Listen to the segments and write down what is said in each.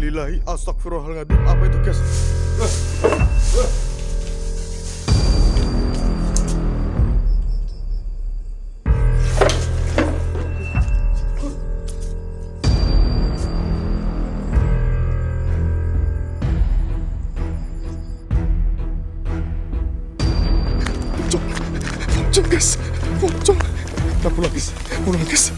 Innalillahi astagfirullahaladzim. Apa itu guys? Pocong guys, pocong. Kita pulang guys, pulang guys.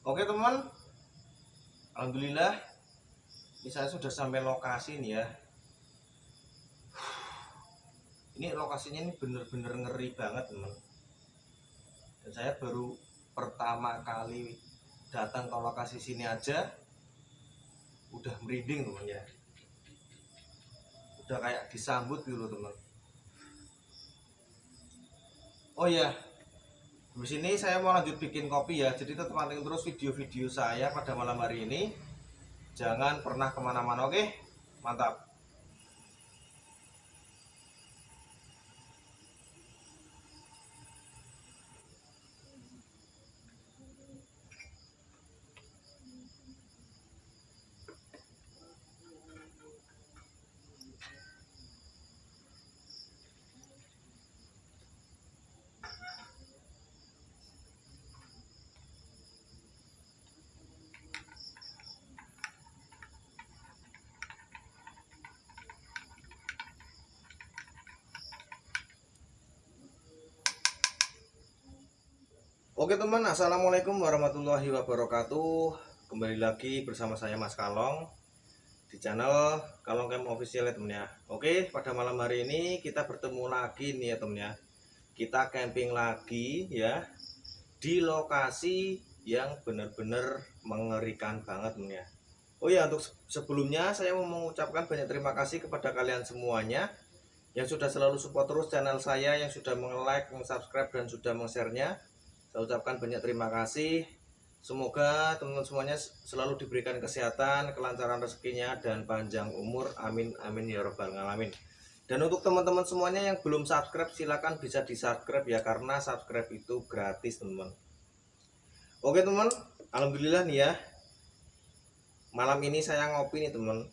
Oke teman, alhamdulillah ini saya sudah sampai lokasi nih ya. Ini lokasinya ini bener-bener ngeri banget teman. Dan saya baru pertama kali datang ke lokasi sini aja udah merinding teman ya. Udah kayak disambut gitu teman. Oh ya, di sini saya mau lanjut bikin kopi ya. Jadi tetap pantengin terus video-video saya pada malam hari ini. Jangan pernah kemana-mana, oke? Mantap. Oke teman, assalamualaikum warahmatullahi wabarakatuh. Kembali lagi bersama saya Mas Kalong di channel Kalong Camp Official ya teman ya. Oke, pada malam hari ini kita bertemu lagi nih ya teman ya. Kita camping lagi ya di lokasi yang benar-benar mengerikan banget teman ya. Oh ya, untuk sebelumnya saya mau mengucapkan banyak terima kasih kepada kalian semuanya yang sudah selalu support terus channel saya, yang sudah meng-like, meng-subscribe dan sudah meng-share-nya. Saya ucapkan banyak terima kasih. Semoga teman-teman semuanya selalu diberikan kesehatan, kelancaran rezekinya, dan panjang umur. Amin, amin ya robbal alamin. Dan untuk teman-teman semuanya yang belum subscribe, silakan bisa di subscribe ya, karena subscribe itu gratis teman-teman. Oke teman, alhamdulillah nih ya. Malam ini saya ngopi nih teman.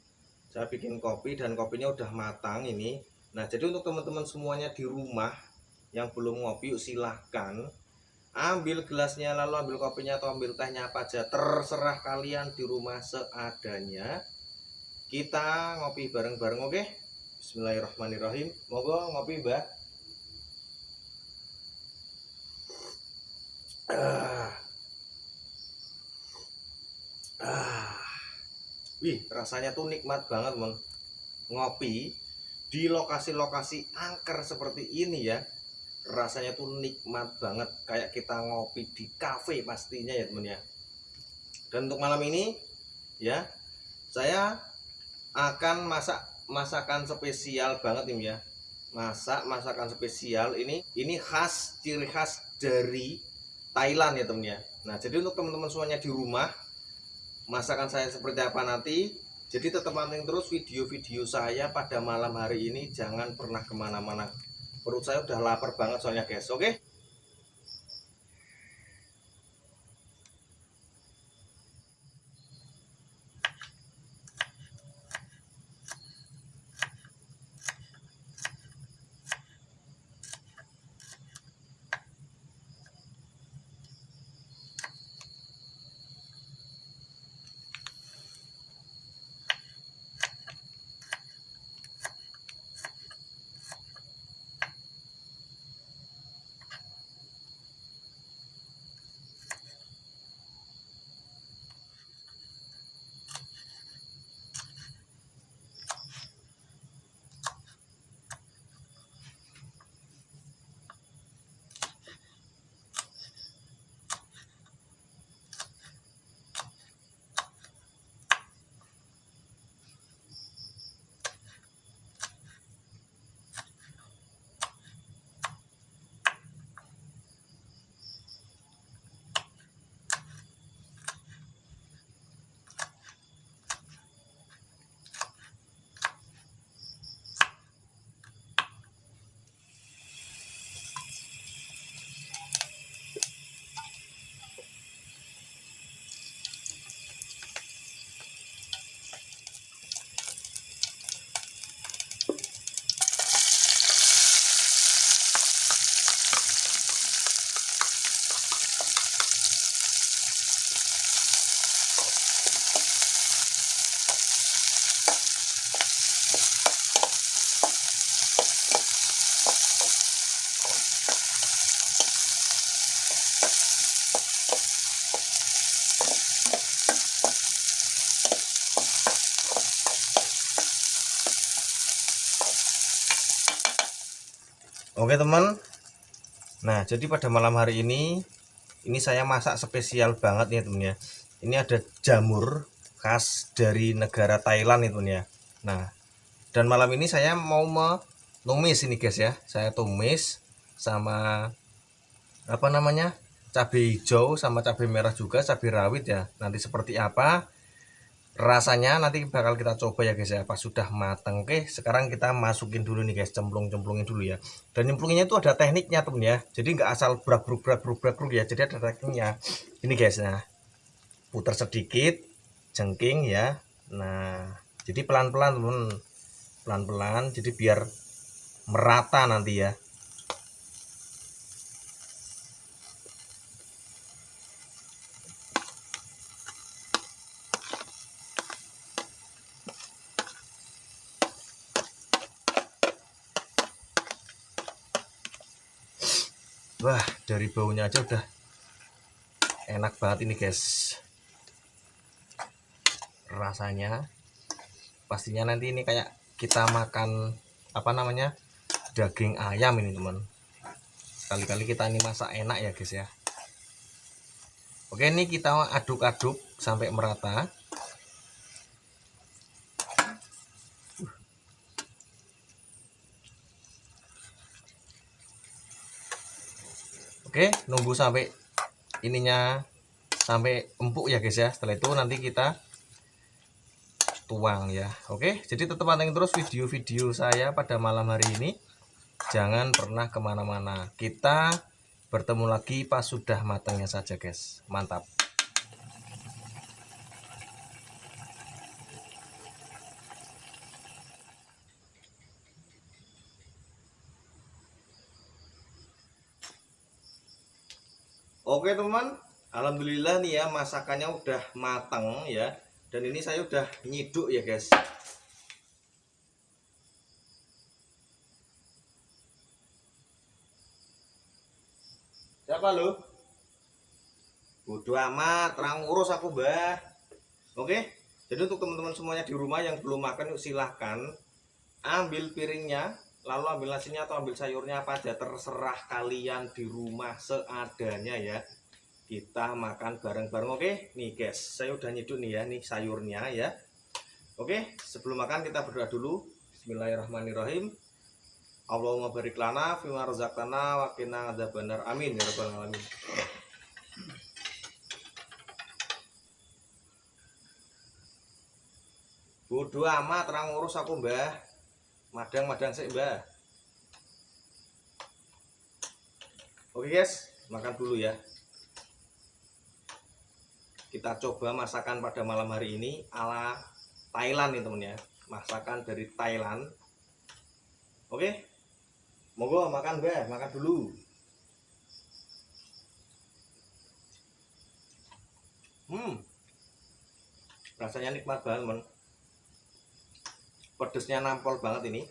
Saya bikin kopi dan kopinya udah matang ini. Nah, jadi untuk teman-teman semuanya di rumah yang belum ngopi, yuk silahkan ambil gelasnya, lalu ambil kopinya atau ambil tehnya, apa aja terserah kalian di rumah seadanya. Kita ngopi bareng-bareng, oke? Bismillahirrahmanirrahim. Monggo ngopi, Mbak. Wih, rasanya tuh nikmat banget, Bang. Ngopi di lokasi-lokasi angker seperti ini ya. Rasanya tuh nikmat banget, kayak kita ngopi di kafe pastinya ya, teman ya. Dan untuk malam ini ya, saya akan masak masakan spesial banget nih ya. Masakan spesial ini khas, ciri khas dari Thailand ya, teman ya. Nah, jadi untuk teman-teman semuanya di rumah, masakan saya seperti apa nanti, jadi tetap pantengin terus video-video saya pada malam hari ini. Jangan pernah kemana-mana, perut saya udah lapar banget soalnya guys. Oke. Oke teman, nah jadi pada malam hari ini saya masak spesial banget nih teman ya. Ini ada jamur khas dari negara Thailand itu ya. Nah, dan malam ini saya mau menumis ini guys ya. Saya tumis sama apa namanya, cabai hijau sama cabai merah juga, cabai rawit ya. Nanti seperti apa rasanya nanti bakal kita coba ya guys ya, pas sudah mateng. Oke, sekarang kita masukin dulu nih guys, cemplungin dulu ya. Dan nyemplunginnya itu ada tekniknya temen ya, jadi nggak asal brak bruk ya, jadi ada tekniknya ini guys. Nah, putar sedikit jengking ya. Nah, jadi pelan-pelan temen, pelan-pelan, jadi biar merata nanti ya. Wah, dari baunya aja udah enak banget ini guys. Rasanya pastinya nanti ini kayak kita makan apa namanya, daging ayam ini teman. Kali-kali kita ini masak enak ya guys ya. Oke, ini kita aduk-aduk sampai merata. Oke, nunggu sampai ininya sampai empuk ya guys ya. Setelah itu nanti kita tuang ya. Oke, jadi tetap pantengin terus video-video saya pada malam hari ini. Jangan pernah kemana-mana. Kita bertemu lagi pas sudah matangnya saja guys. Mantap. Oke teman, alhamdulillah nih ya masakannya udah matang ya. Dan ini saya udah nyiduk ya guys. Siapa lo? Bodo amat, terang urus aku bah. Oke, jadi untuk teman-teman semuanya di rumah yang belum makan silahkan ambil piringnya, lalu ambil nasinya atau ambil sayurnya apa aja, terserah kalian di rumah seadanya ya. Kita makan bareng-bareng. Oke nih guys, saya udah nyeduk nih ya, nih sayurnya ya. Oke, sebelum makan kita berdoa dulu. Bismillahirrahmanirrahim. Allahumma barik lana fima razaqtana wa qina adzabannar. Amin ya rabbal alamin. Bodo amat, terang urus aku mbah. Madang-madang sih mbah. Oke guys, makan dulu ya. Kita coba masakan pada malam hari ini ala Thailand nih temen ya. Masakan dari Thailand. Oke, monggo makan mbah, makan dulu. Rasanya nikmat banget men. Pedesnya nampol banget ini.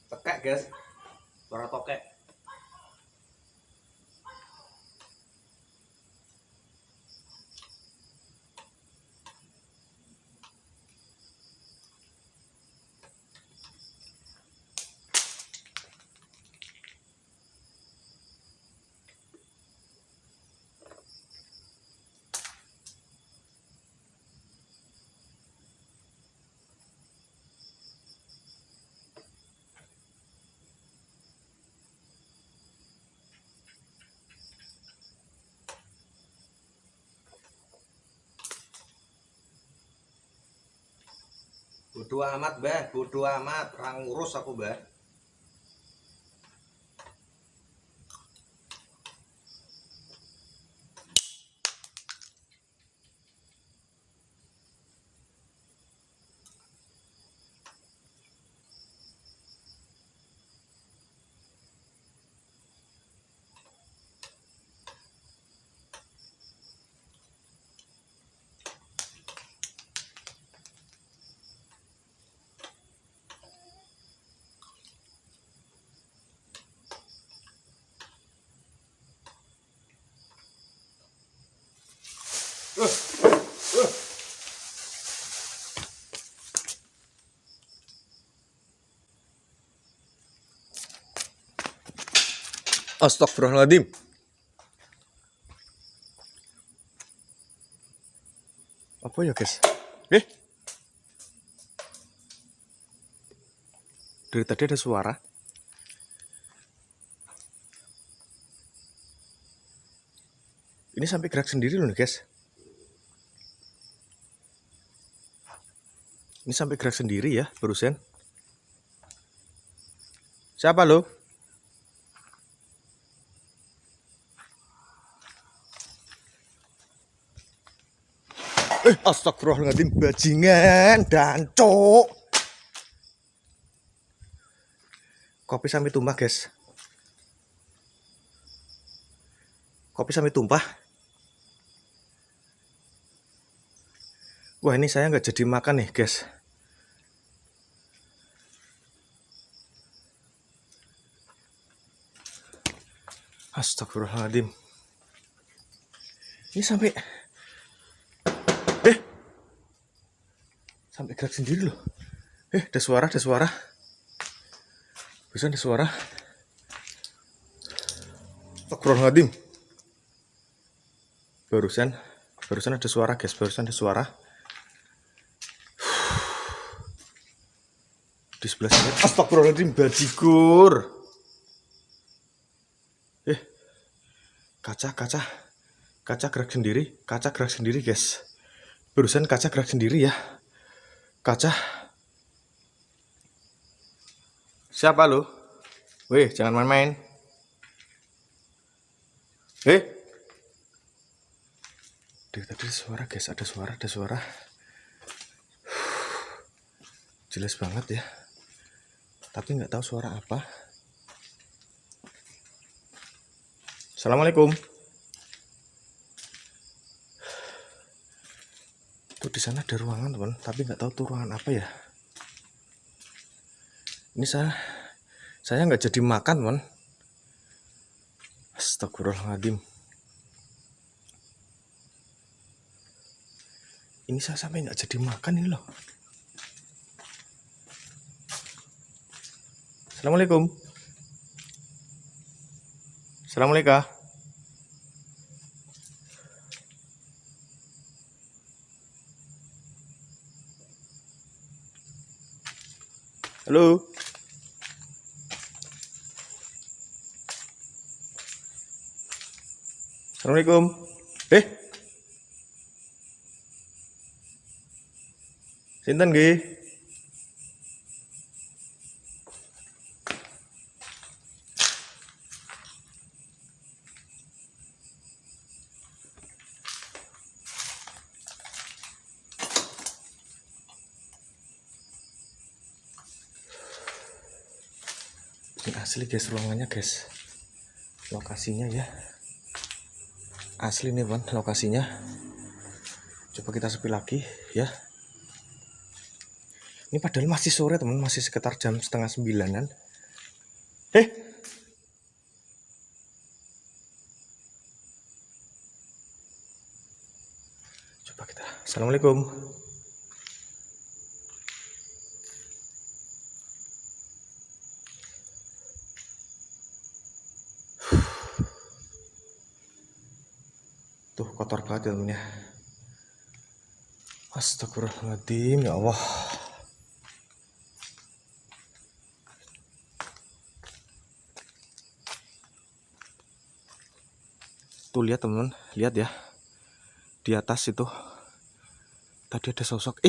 Tekek guys, suara tokek. Bodo amat bah, bodo amat, orang ngurus aku bah. Astagfirullahaladzim. Apa ya guys? Dari tadi ada suara. Ini sampai gerak sendiri loh nih guys. Ini sampai gerak sendiri ya barusan. Siapa lo? Astagfirullahaladzim, bajingan dan cok. Kopi sampai tumpah guys. Kopi sampai tumpah. Wah ini saya nggak jadi makan nih guys. Astagfirullahaladzim. Ini sampai sampai gerak sendiri loh. Ada suara, ada suara. Bisa ada suara. Astagfirullahaladzim. Barusan ada suara guys, barusan ada suara. Di sebelah sini. Astagfirullahaladzim, bajigur. Kaca gerak sendiri, guys. Barusan kaca gerak sendiri ya. Kaca. Siapa lu? Weh, jangan main-main. Dari tadi ada suara guys, ada suara. Jelas banget ya. Tapi nggak tahu suara apa. Assalamualaikum. Tuh di sana ada ruangan teman, tapi nggak tahu tuh ruangan apa ya. Ini saya nggak jadi makan teman. Astagfirullahaladzim. Ini saya sampai nggak jadi makan ini loh. Assalamualaikum. Assalamualaikum. Halo. Assalamualaikum. Sinten nggih? Ini asli guys ruangannya guys. Lokasinya ya. Asli nih Bang lokasinya. Coba kita sepi lagi ya. Ini padahal masih sore teman, masih sekitar jam 8:30-an. Coba kita. Assalamualaikum. Tuh kotor banget ya temennya. Astagfirullahaladzim ya Allah. Tuh lihat teman, lihat ya. Di atas itu tadi ada sosok.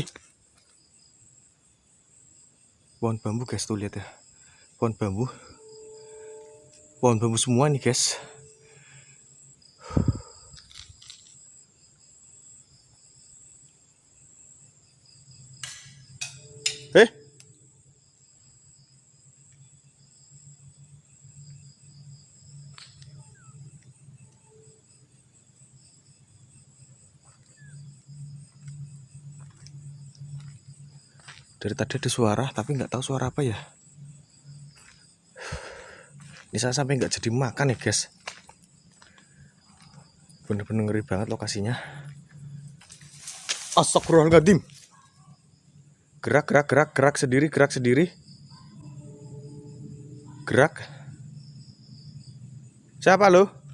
Pohon bambu guys, tuh lihat ya. Pohon bambu. Pohon bambu semua nih guys. Dari tadi ada suara, tapi nggak tahu suara apa ya. Ini saya sampai nggak jadi makan ya guys. Bener-bener ngeri banget lokasinya. Astagfirullahaladzim. Gerak sendiri. Gerak. Siapa lo?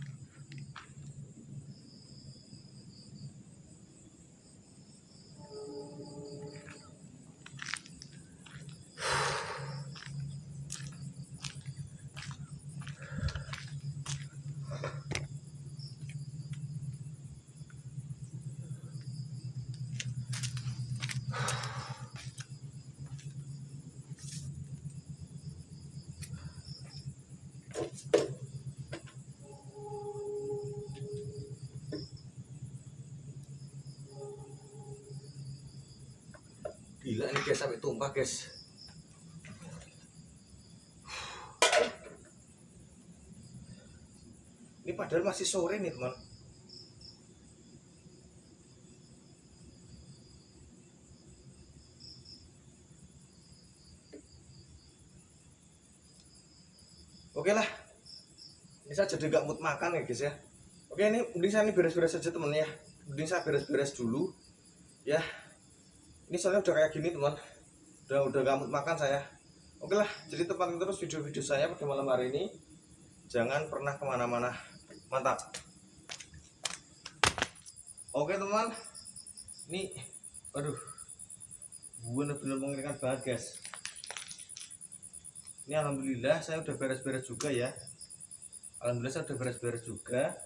Gila ini guys, sampai tumpah guys. Ini padahal masih sore nih teman. Oke lah, ini saya jadi gak mood makan ya guys ya. Oke, ini mending saya ini beres-beres saja teman ya. Mending saya beres-beres dulu ya. Ini soalnya udah kayak gini teman, udah gak mood makan saya. Oke lah, jadi tepatkan terus video-video saya pada malam hari ini. Jangan pernah kemana-mana. Mantap. Oke teman, ini aduh, bener-bener mengerikan banget guys. Ini alhamdulillah saya udah beres-beres juga ya. Alhamdulillah saya udah beres-beres juga.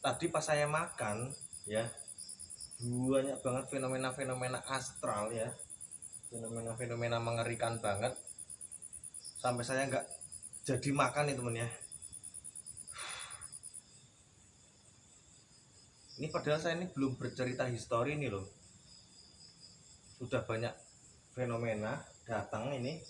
Tadi pas saya makan ya, banyak banget fenomena-fenomena astral ya, fenomena-fenomena mengerikan banget, sampai saya nggak jadi makan nih temen ya. Ini padahal saya ini belum bercerita histori nih loh, sudah banyak fenomena datang ini.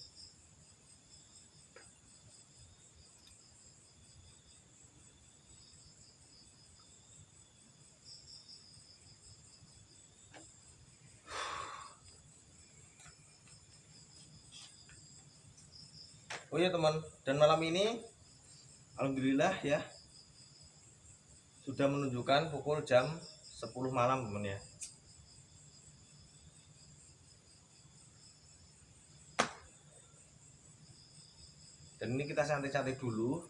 Oh ya teman, dan malam ini alhamdulillah ya sudah menunjukkan pukul jam 10 malam teman ya. Dan ini kita santai-santai dulu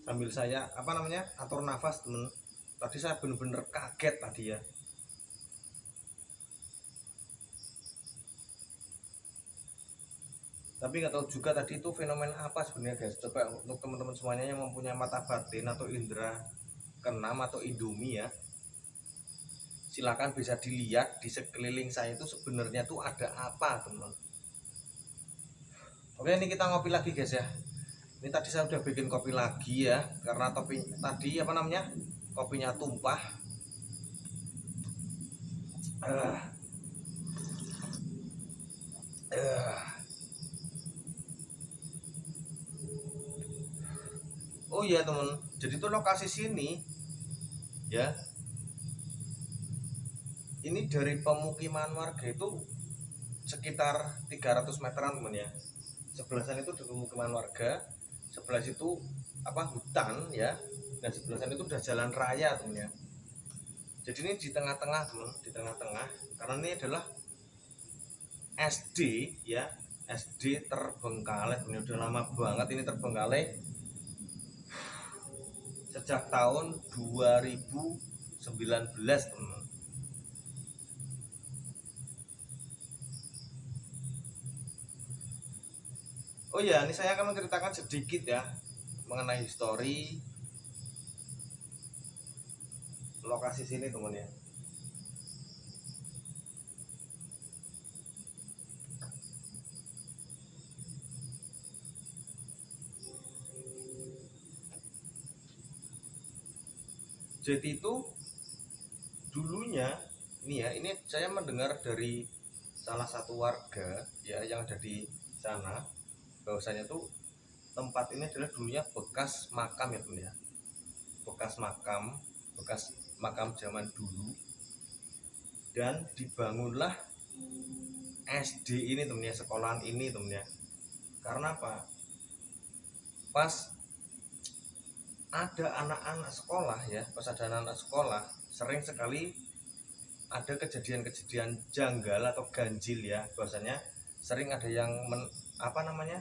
sambil saya atur nafas teman. Tadi saya bener-bener kaget tadi ya. Tapi nggak tahu juga tadi itu fenomena apa sebenarnya guys. Coba untuk teman-teman semuanya yang mempunyai mata batin atau indera keenam atau indomie ya, silakan bisa dilihat di sekeliling saya itu sebenarnya tuh ada apa teman. Oke, ini kita ngopi lagi guys ya. Ini tadi saya udah bikin kopi lagi ya, karena tadi kopinya tumpah. Oh iya teman, jadi tuh lokasi sini ya, ini dari pemukiman warga itu sekitar 300 meteran teman ya. Sebelah sana itu di pemukiman warga, sebelah situ hutan ya, dan sebelah sana itu udah jalan raya teman ya. Jadi ini di tengah-tengah teman, di tengah-tengah, karena ini adalah SD ya, SD terbengkalai teman, udah lama banget ini terbengkalai sejak tahun 2019 teman. Oh ya, ini saya akan menceritakan sedikit ya mengenai histori lokasi sini teman ya. Jadi itu dulunya ini saya mendengar dari salah satu warga ya yang ada di sana, bahwasanya tuh tempat ini adalah dulunya bekas makam ya teman ya, bekas makam zaman dulu, dan dibangunlah SD ini teman ya, sekolahan ini teman ya. Karena apa? Pas ada anak-anak sekolah ya, pas ada anak-anak sekolah sering sekali ada kejadian-kejadian janggal atau ganjil ya, bahwasanya sering ada yang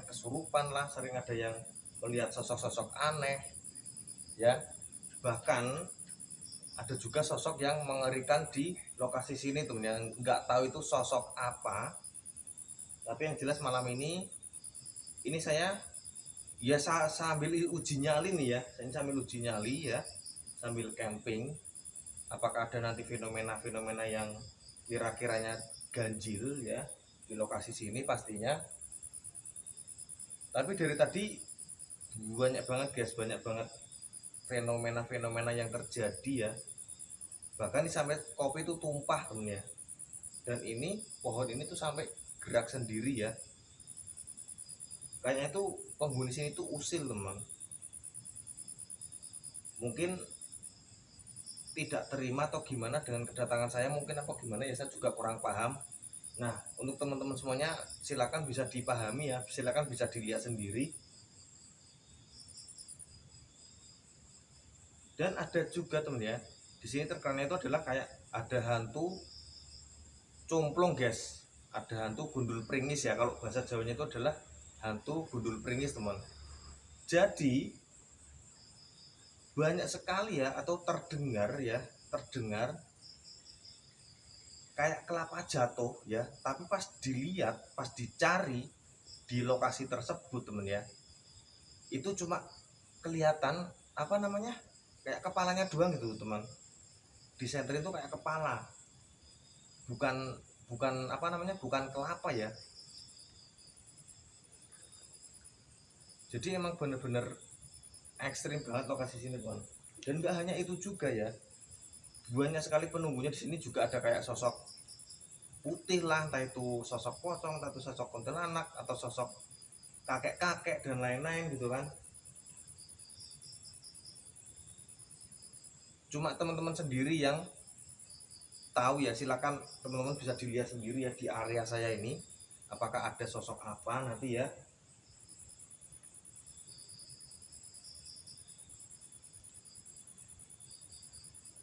kesurupan lah, sering ada yang melihat sosok-sosok aneh ya. Bahkan ada juga sosok yang mengerikan di lokasi sini teman yang nggak tahu itu sosok apa. Tapi yang jelas malam ini saya ya sambil uji nyali nih ya, saya sambil uji nyali ya, sambil camping, apakah ada nanti fenomena-fenomena yang kira-kiranya ganjil ya di lokasi sini pastinya. Tapi dari tadi banyak banget guys, banyak banget fenomena-fenomena yang terjadi ya. Bahkan ini sampai kopi itu tumpah temen ya, dan ini pohon ini tuh sampai gerak sendiri ya. Kayaknya itu penghuni sini tuh usil teman, mungkin tidak terima atau gimana dengan kedatangan saya, mungkin apa gimana ya, saya juga kurang paham. Nah, untuk teman-teman semuanya silakan bisa dipahami ya, silakan bisa dilihat sendiri. Dan ada juga teman ya, di sini terkenal itu adalah kayak ada hantu cumplung guys, ada hantu gundul pringis ya, kalau bahasa Jawanya itu adalah hantu gundul pringis teman. Jadi banyak sekali ya, atau terdengar kayak kelapa jatuh ya, tapi pas dilihat, pas dicari di lokasi tersebut teman ya, itu cuma kelihatan kayak kepalanya doang gitu teman. disenterin tuh kayak kepala, bukan bukan apa namanya, bukan kelapa ya. Jadi emang bener-bener ekstrim banget lokasi sini teman. Dan nggak hanya itu juga ya, banyak sekali penunggunya di sini. Juga ada kayak sosok putih lah, entah itu sosok pocong, entah itu sosok kuntilanak, atau sosok kakek-kakek dan lain-lain gitu kan. Cuma teman-teman sendiri yang tahu ya, silakan teman-teman bisa dilihat sendiri ya di area saya ini, apakah ada sosok apa nanti ya.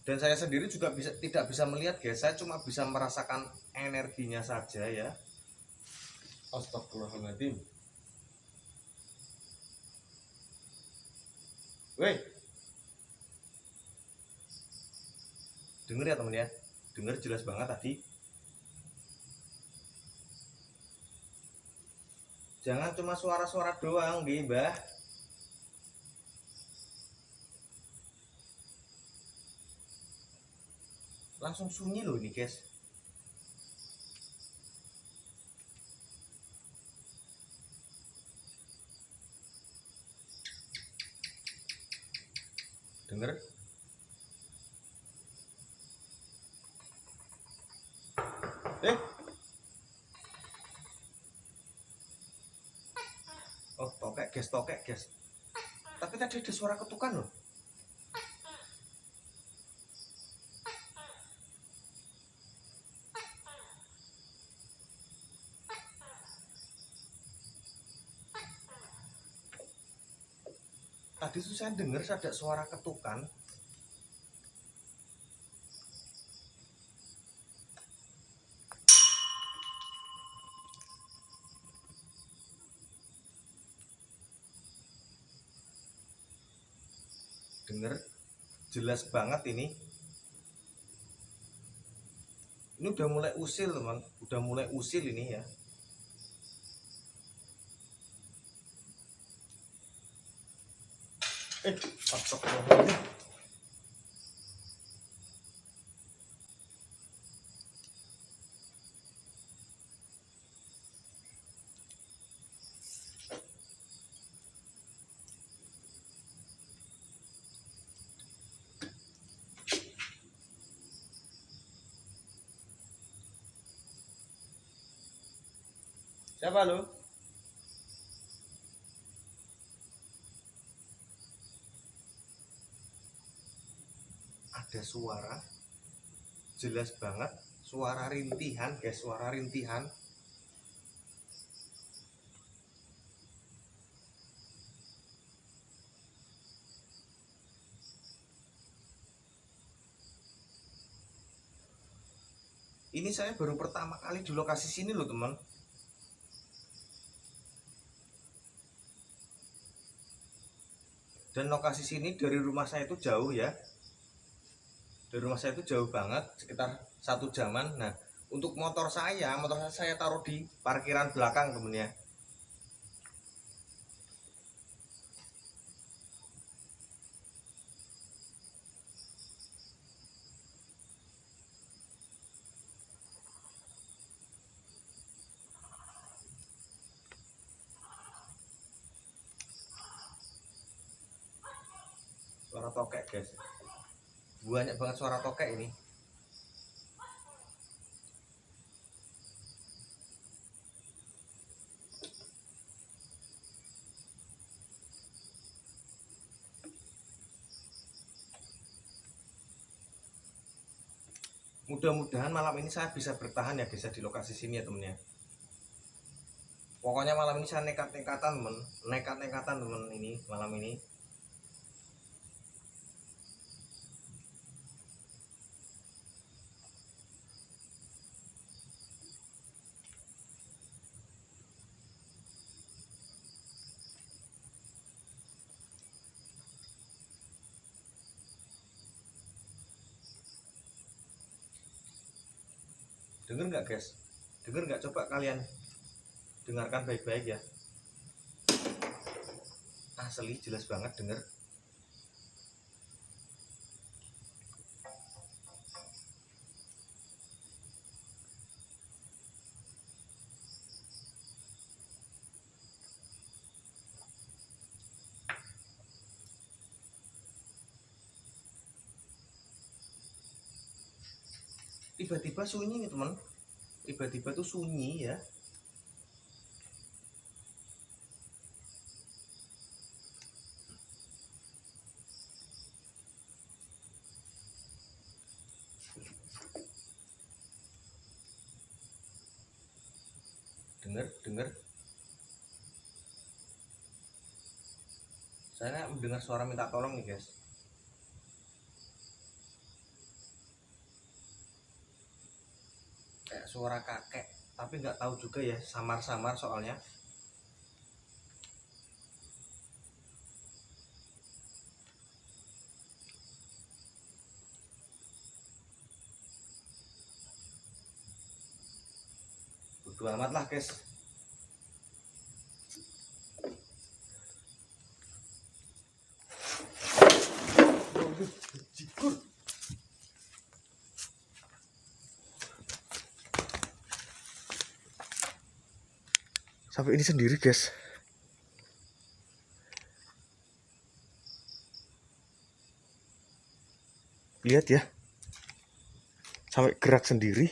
Dan saya sendiri juga tidak bisa melihat guys, saya cuma bisa merasakan energinya saja ya. Astagfirullahaladzim. Weh, denger ya temen ya, denger jelas banget tadi. Jangan cuma suara-suara doang nih mbah. Langsung sunyi loh ini guys. Denger? Oh tokek guys. Tapi tadi ada suara ketukan loh. Tadi tuh saya dengar ada suara ketukan. Dengar jelas banget ini. Ini udah mulai usil teman, udah mulai usil ini ya. Astagfirullahaladzim. Siapa lo? Ada suara, jelas banget, suara rintihan guys, suara rintihan. Ini saya baru pertama kali di lokasi sini loh teman. Dan lokasi sini dari rumah saya itu jauh ya. Dari rumah saya itu jauh banget, sekitar 1 jaman. Nah, untuk motor saya taruh di parkiran belakang temennya. Suara tokek guys, banyak banget suara tokek ini. Mudah-mudahan malam ini saya bisa bertahan ya guys di lokasi sini ya temennya. Pokoknya malam ini saya nekat-nekatan temen ini malam ini. Dengar nggak guys? Dengar nggak? Coba kalian dengarkan baik-baik ya. Asli jelas banget dengar. tiba-tiba sunyi nih teman, tiba-tiba tuh sunyi ya. Dengar, saya mendengar suara minta tolong nih guys. Kayak suara kakek, tapi nggak tahu juga ya, samar-samar soalnya. Bodo amat lah guys. Sampai ini sendiri guys. Lihat ya, sampai gerak sendiri.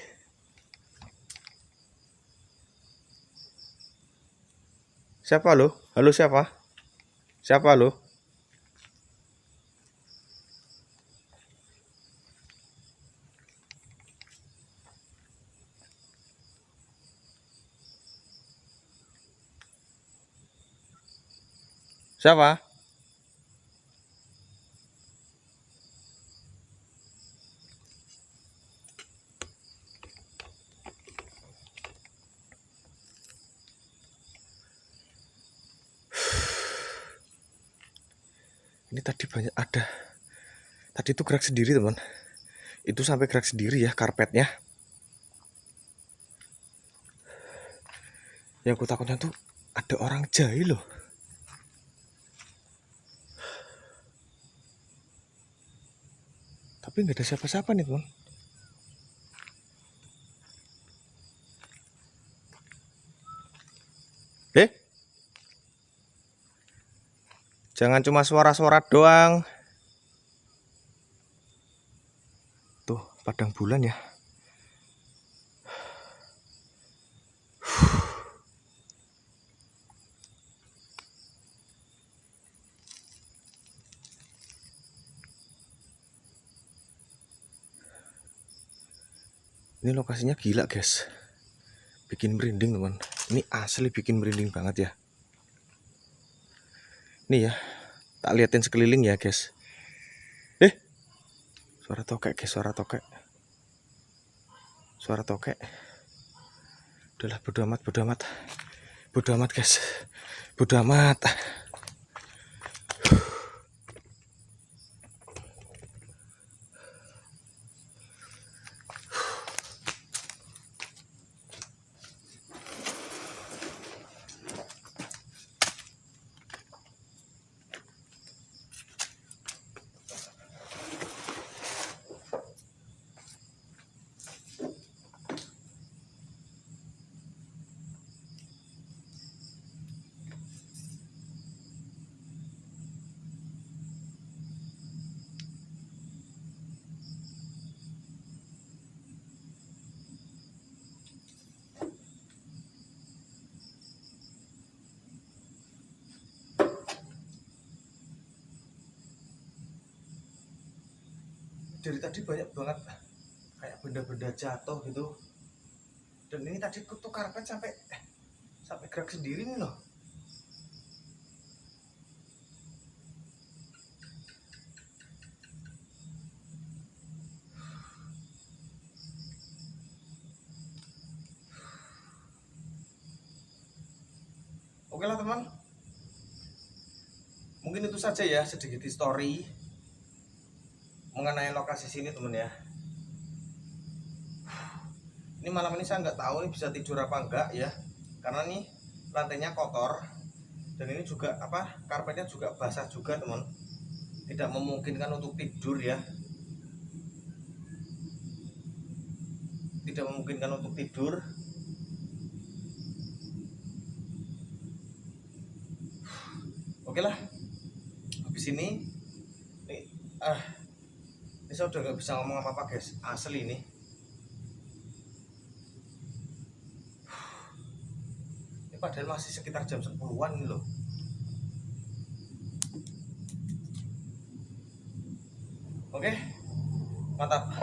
Siapa lo? Halo siapa? Siapa lo? Siapa? Ini tadi banyak ada. Tadi itu gerak sendiri teman. Itu sampai gerak sendiri ya karpetnya. Yang aku takutnya tuh ada orang jahil loh. Tapi nggak ada siapa-siapa nih teman. Jangan cuma suara-suara doang. Tuh, padang bulan ya. Ini lokasinya gila guys. Bikin merinding teman. Ini asli bikin merinding banget ya. Nih ya, tak liatin sekeliling ya guys. Suara tokek guys, suara tokek. Suara tokek. Udahlah, bodo amat, bodo amat. Bodo amat guys. Bodo amat. Dari tadi banyak banget kayak benda-benda jatuh gitu. Dan ini tadi tuh karpet sampai gerak sendiri nih loh. Oke lah teman, mungkin itu saja ya sedikit story mengenai lokasi sini teman ya. Ini malam ini saya nggak tahu nih bisa tidur apa enggak ya, karena nih lantainya kotor dan ini juga karpetnya juga basah juga teman, tidak memungkinkan untuk tidur ya, tidak memungkinkan untuk tidur. Oke lah, habis ini nih, ini saya udah nggak bisa ngomong apa-apa guys, asli ini Ini padahal masih sekitar jam 10-an ini loh. Oke, mantap.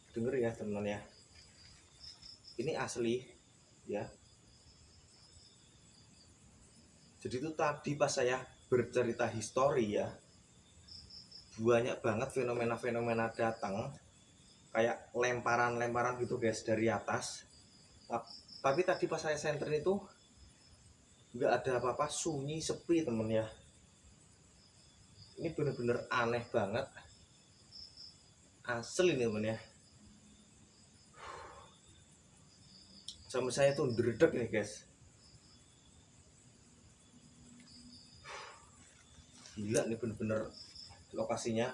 Denger ya teman ya, ini asli ya. Jadi itu tadi pas saya bercerita histori ya, banyak banget fenomena-fenomena datang kayak lemparan-lemparan gitu guys dari atas. Tapi tadi pas saya senter itu nggak ada apa-apa, sunyi sepi temen ya. Ini bener-bener aneh banget, asli nih temen ya. Sampai saya tuh ndredeg nih guys. Gila nih bener-bener lokasinya.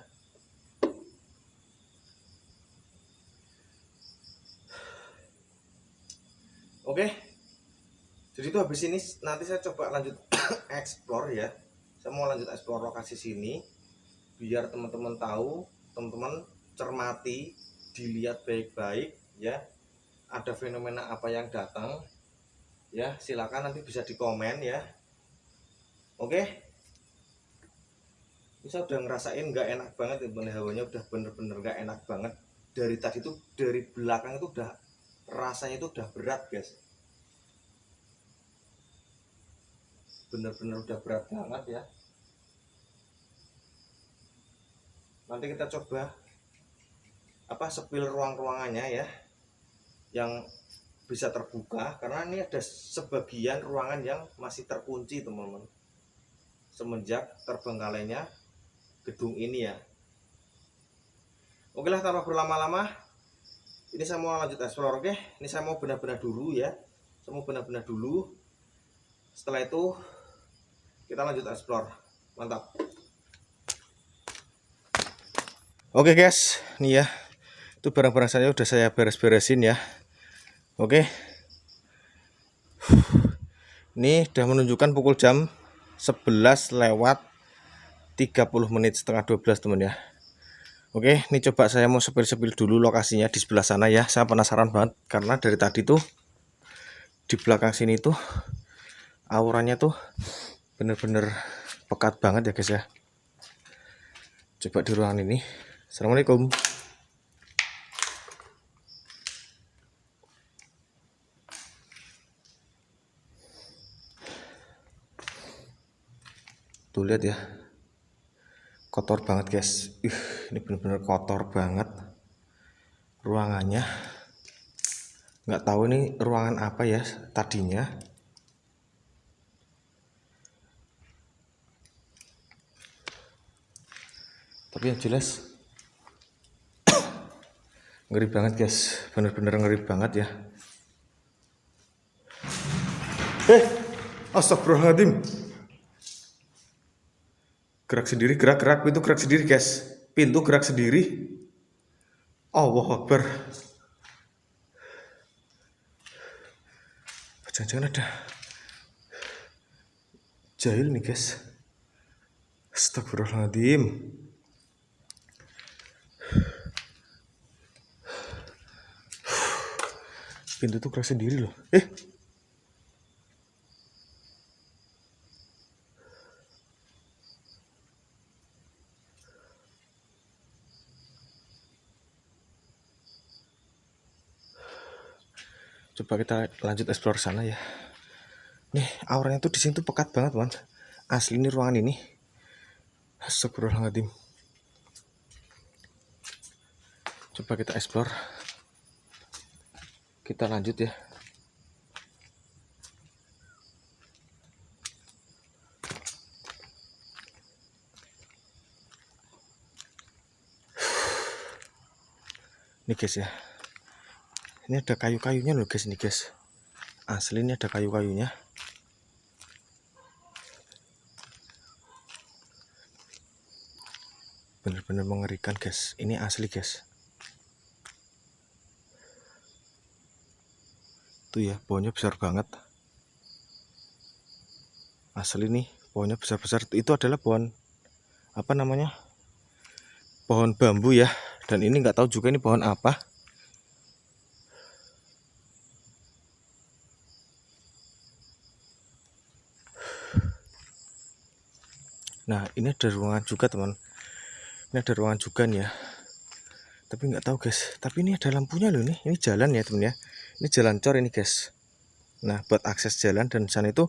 Oke, jadi itu habis ini nanti saya coba lanjut explore ya. Saya mau lanjut explore lokasi sini biar teman-teman tahu, teman-teman cermati, dilihat baik-baik ya. Ada fenomena apa yang datang ya, silakan nanti bisa di komen ya. Oke, ini saya udah ngerasain nggak enak banget ya, hawanya udah bener-bener nggak enak banget. Dari tadi tuh, dari belakang itu udah rasanya itu udah berat guys, bener-bener udah berat banget ya. Nanti kita coba apa sepil ruang-ruangannya ya, yang bisa terbuka, karena ini ada sebagian ruangan yang masih terkunci teman-teman semenjak terbengkalainya gedung ini ya. Oke lah, tanpa berlama-lama ini saya mau lanjut explore. Oke, ini saya mau benar-benar dulu ya, saya mau benar-benar dulu, setelah itu kita lanjut explore. Mantap. Oke guys, nih ya, itu barang-barang saya udah saya beres-beresin ya. Oke, ini udah menunjukkan pukul jam 11 lewat 30 menit, setengah 12 teman ya. Oke, ini coba saya mau sepil-sepil dulu lokasinya di sebelah sana ya. Saya penasaran banget karena dari tadi tuh di belakang sini tuh auranya tuh bener-bener pekat banget ya guys ya. Coba di ruangan ini. Assalamualaikum. Tuh lihat ya, kotor banget guys. Ini bener-bener kotor banget ruangannya. Nggak tahu ini ruangan apa ya tadinya. Tapi yang jelas ngeri banget guys, bener-bener ngeri banget ya. Astagfirullahaladzim. Gerak sendiri, gerak pintu gerak sendiri guys, pintu gerak sendiri. Allahu Akbar. Jangan-jangan ada jahil nih guys. Astagfirullahaladzim. Pintu tuh gerak sendiri loh. Coba kita lanjut explore sana ya. Nih auranya tuh di sini tuh pekat banget man. Asli ini ruangan ini. Astagfirullahaladzim. Coba kita explore. Kita lanjut ya. Nih guys ya. Ini ada kayu-kayunya loh guys, ini guys. Asli ini ada kayu-kayunya. Bener-bener mengerikan guys. Ini asli guys. Tuh ya, pohonnya besar banget. Asli nih, pohonnya besar-besar. Itu adalah pohon apa namanya? Pohon bambu ya. Dan ini nggak tahu juga ini pohon apa. Nah, ini ada ruangan juga teman. Ini ada ruangan juga nih ya. Tapi nggak tahu guys. Tapi ini ada lampunya loh nih. Ini jalan ya teman ya. Ini jalan cor ini guys. Nah, buat akses jalan dan sana itu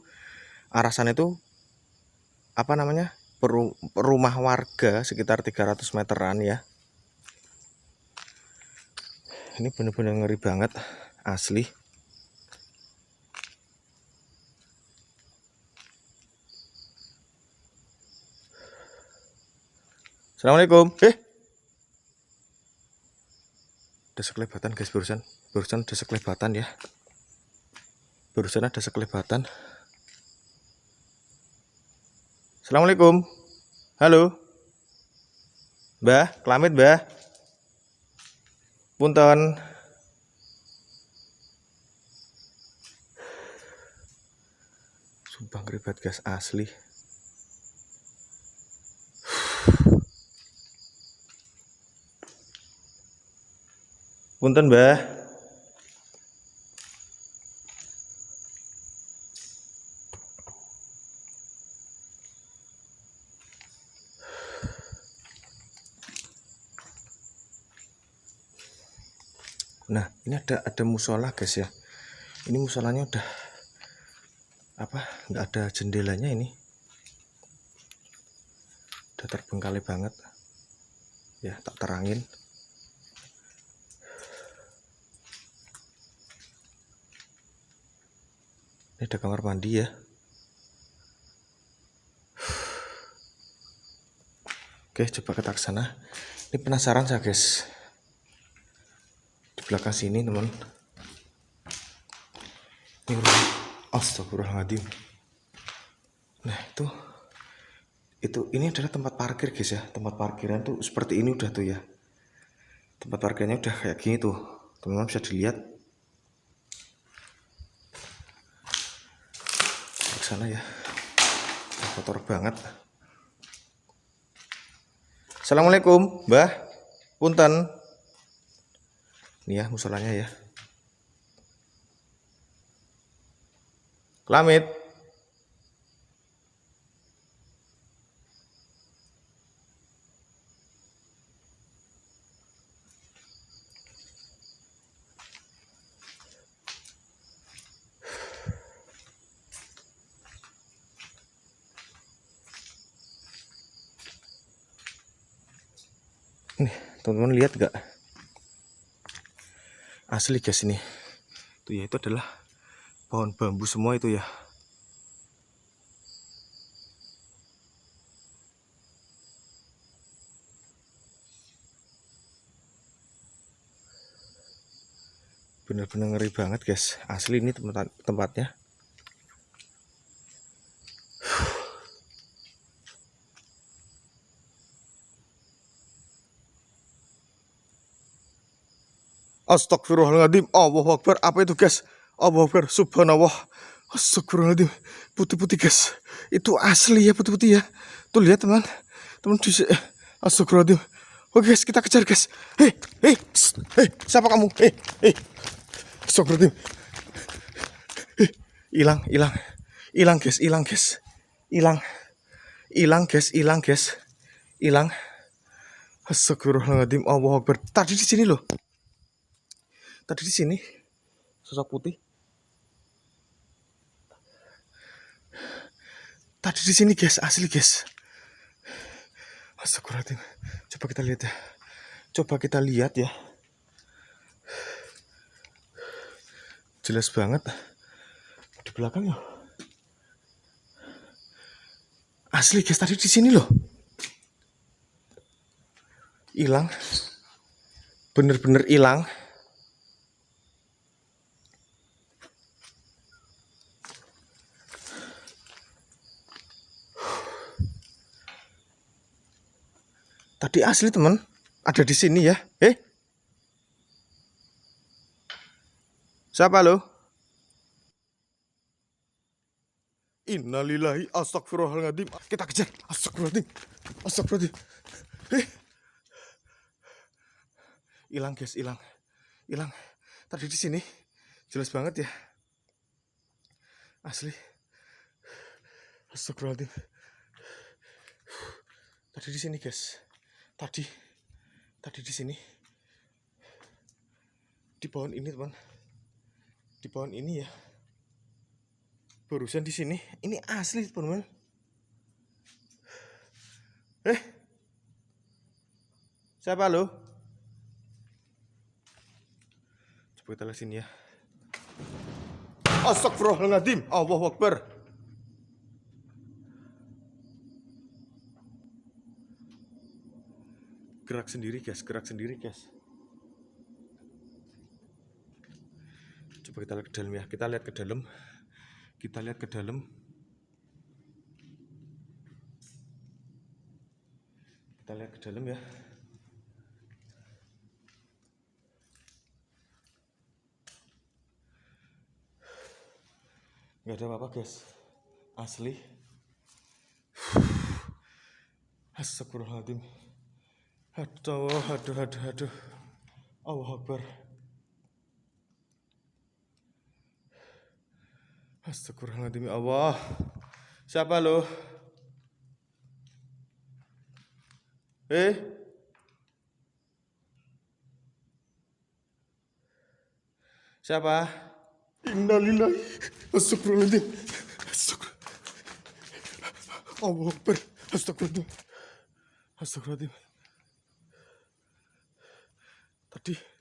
arah sana itu apa namanya? Rumah warga sekitar 300 meteran ya. Ini bener-bener ngeri banget asli. Assalamualaikum. Ada sekelebatan guys barusan ada sekelebatan ya. Barusan ada sekelebatan. Assalamualaikum. Halo. Mbah, kelamit mbah. Punten. Sumpah ngeri banget guys asli. Punten mbah. Nah, ini ada musola guys ya. Ini musolanya udah apa? Nggak ada jendelanya ini. Udah terbengkalai banget. Ya, tak terangin. Ini ada kamar mandi ya. Oke, coba kita ke sana. Ini penasaran saya guys. Di belakang sini teman. Ini astagfirullahaladzim. Nah itu ini adalah tempat parkir guys ya. Tempat parkiran tuh seperti ini udah tuh ya. Tempat parkirnya udah kayak gini tuh. Teman-teman bisa dilihat. Ke sana ya. Kotor banget. Assalamualaikum, Mbah. Punten. Nih ya musolanya ya. Kelamit. Nih, teman-teman lihat gak? Asli guys ini. Tuh ya, itu adalah pohon bambu semua itu ya. Bener-bener ngeri banget guys. Asli ini tempatnya. Astagfirullahaladzim. Allahu Akbar. Apa itu guys? Allahu Akbar. Subhanallah. Astagfirullahaladzim. Putih-putih guys. Itu asli ya putih-putih ya. Tuh lihat teman. Teman di astagfirullahaladzim. Oke guys, kita kejar guys. Hei, siapa kamu? Astagfirullahaladzim. Hilang guys, hilang guys. Astagfirullahaladzim. Allahu Akbar. Tadi di sini loh. Tadi di sini sosok putih. Tadi di sini guys, asli guys. Astagfirullahaladzim. Coba kita lihat ya. Jelas banget di belakang ya. Asli guys, tadi di sini loh. Hilang. Bener-bener hilang. Tadi asli teman, ada di sini ya. Siapa lo? Innalillahi astagfirullahaladzim. Kita kejar. Astagfirullahaladzim. Astagfirullahaladzim. Hilang guys, hilang. Tadi di sini jelas banget ya. Asli. Astagfirullahaladzim. Tadi di sini guys. Tadi di sini. Di pohon ini teman. Di pohon ini ya. Barusan di sini. Ini asli teman-teman. Siapa lo? Coba kita lihat sini ya. Astagfirullahaladzim. Allahu Akbar. Gerak sendiri guys. Coba kita lihat ke dalam ya. Kita lihat ke dalam ya. Nggak ada apa-apa guys. Asli. Astagfirullahaladzim. Aduh. Allahu Akbar. Astagfirullahaladzim. Allah. Siapa lo? Siapa? Innalillahi. Astagfirullahaladzim. Allahu Akbar. Astagfirullahaladzim.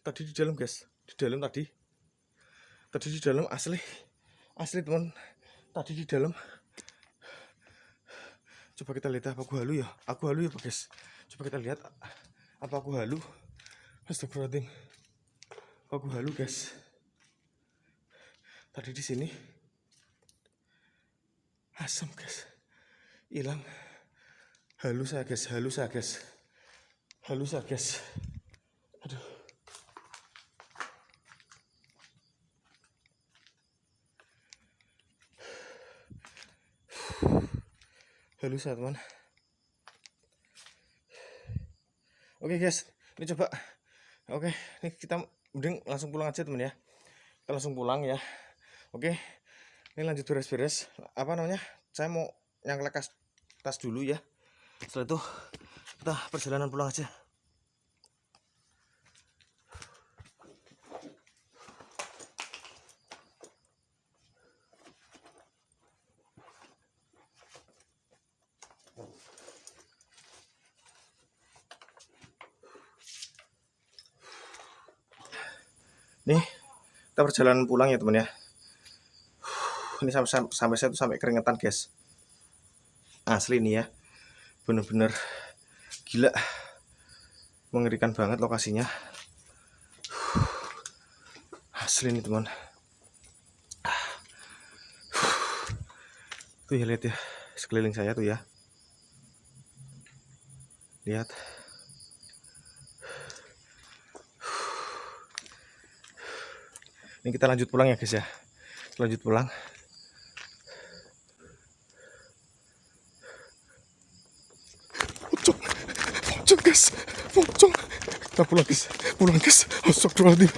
Tadi di dalam guys. Tadi di dalam asli teman. Tadi di dalam. Coba kita lihat apa aku halu ya. Pak guys. Coba kita lihat apa aku halu. Astagfirullahaladzim. Aku halu guys. Tadi di sini asam guys, hilang. Halus guys. Aduh. Halus ya teman. Oke guys, ini coba. Oke, ini kita mending langsung pulang aja teman ya. Kita langsung pulang ya. Oke, ini lanjut beres-beres. Apa namanya? Saya mau nyangklek tas dulu ya. Setelah itu kita perjalanan pulang aja. Nih, kita perjalanan pulang ya teman ya. Ini sampai saya tuh sampai keringetan guys. Asli nih ya. Bener-bener gila. Mengerikan banget lokasinya. Asli nih teman. Tuh ya, lihat ya sekeliling saya tuh ya. Lihat. Ini kita lanjut pulang ya guys ya. Lanjut pulang. Pocong guys. Kita pulang guys. Astagfirullahaladzim.